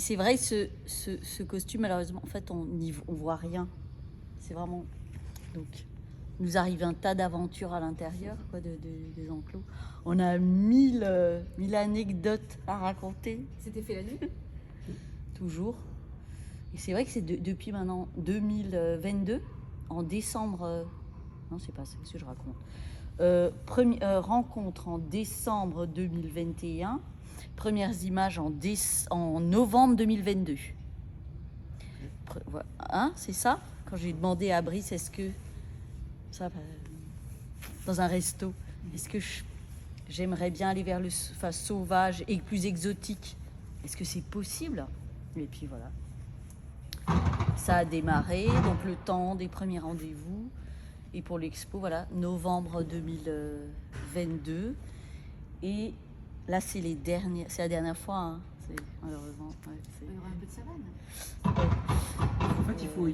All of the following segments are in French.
C'est vrai, ce costume, malheureusement, en fait, on voit rien. C'est vraiment... Donc, il nous arrive un tas d'aventures à l'intérieur, quoi, des enclos. On a mille anecdotes à raconter. C'était fait la nuit? Toujours. Et c'est vrai que c'est depuis maintenant 2022, en décembre... non, c'est pas ça, ce que je raconte. Rencontre en décembre 2021. Premières images en novembre 2022. Hein, c'est ça? Quand j'ai demandé à Brice, est-ce que... ça, dans un resto, est-ce que j'aimerais bien aller vers le sauvage et plus exotique? Est-ce que c'est possible? Et puis voilà. Ça a démarré, donc le temps des premiers rendez-vous. Et pour l'expo, voilà, novembre 2022. Et là, c'est la dernière fois, hein. Malheureusement. Ouais, il y aura un peu de savane. En fait, il faut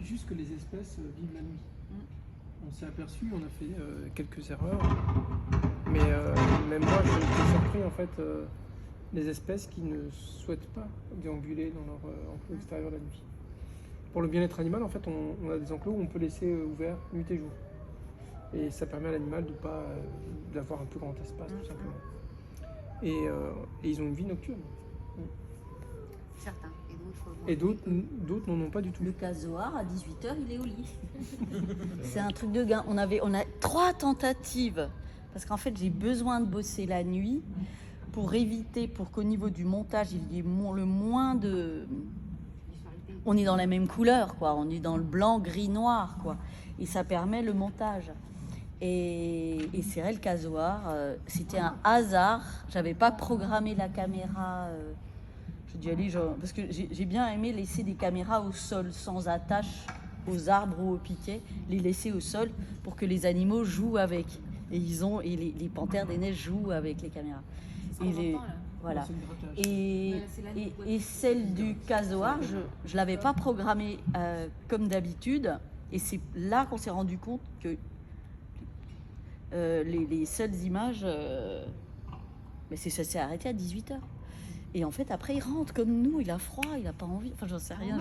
juste que les espèces vivent la nuit. On s'est aperçu, on a fait quelques erreurs. Mais même moi, j'ai été surpris, en fait, les espèces qui ne souhaitent pas déambuler dans leur enclos extérieur la nuit. Pour le bien-être animal, en fait, on a des enclos où on peut laisser ouvert nuit et jour. Et ça permet à l'animal d'avoir un plus grand espace, tout simplement. Et ils ont une vie nocturne. Certains. Et d'autres n'en ont pas du tout. Le casoar, à 18h, il est au lit. C'est un truc de gain. On a 3 tentatives. Parce qu'en fait, j'ai besoin de bosser la nuit pour éviter, pour qu'au niveau du montage, il y ait le moins de... On est dans la même couleur, quoi. On est dans le blanc, gris, noir, quoi. Et ça permet le montage. Et c'est vrai, le casoar, c'était un hasard. J'avais pas programmé la caméra. J'ai dû aller, parce que j'ai bien aimé laisser des caméras au sol, sans attache aux arbres ou aux piquets, les laisser au sol pour que les animaux jouent avec. Et les panthères des neiges jouent avec les caméras. Voilà. Et celle du casoar, je l'avais pas programmée comme d'habitude. Et c'est là qu'on s'est rendu compte que les seules images, mais ça s'est arrêté à 18h. Et en fait, après, il rentre comme nous, il a froid, il n'a pas envie. Enfin, j'en sais rien.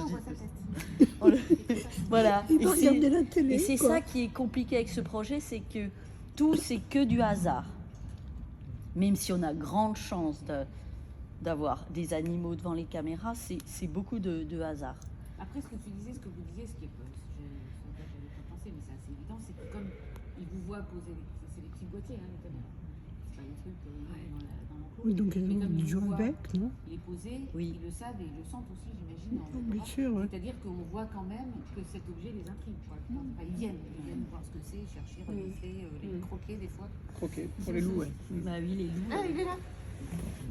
Voilà. Et c'est ça qui est compliqué avec ce projet, c'est que tout, c'est que du hasard. Même si on a grande chance d'avoir des animaux devant les caméras, c'est beaucoup de hasard. Après, ce que vous disiez, ce qui est pas, j'avais pas pensé, mais c'est assez évident, c'est que comme ils vous voient poser, c'est des petits boîtiers, hein, les caméras. C'est pas des trucs dans l'enclos. Oui, donc ils jouent avec, non? Les poser, oui. Ils le savent et ils le sentent aussi, j'imagine. Bien sûr, ouais. C'est-à-dire qu'on voit quand même que cet objet les intrigue. Enfin, ils viennent voir ce que c'est, chercher, renifler, les croquer des fois. Croquer, pour les loups, ouais. Bah oui, les loups. Ah, il est là.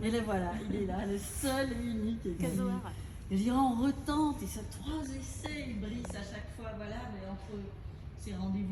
Et là, voilà, il est là, le seul et unique. Casoar. Je dirais, on retente, et ça 3 essais, il brise à chaque fois, voilà, mais entre ces rendez-vous.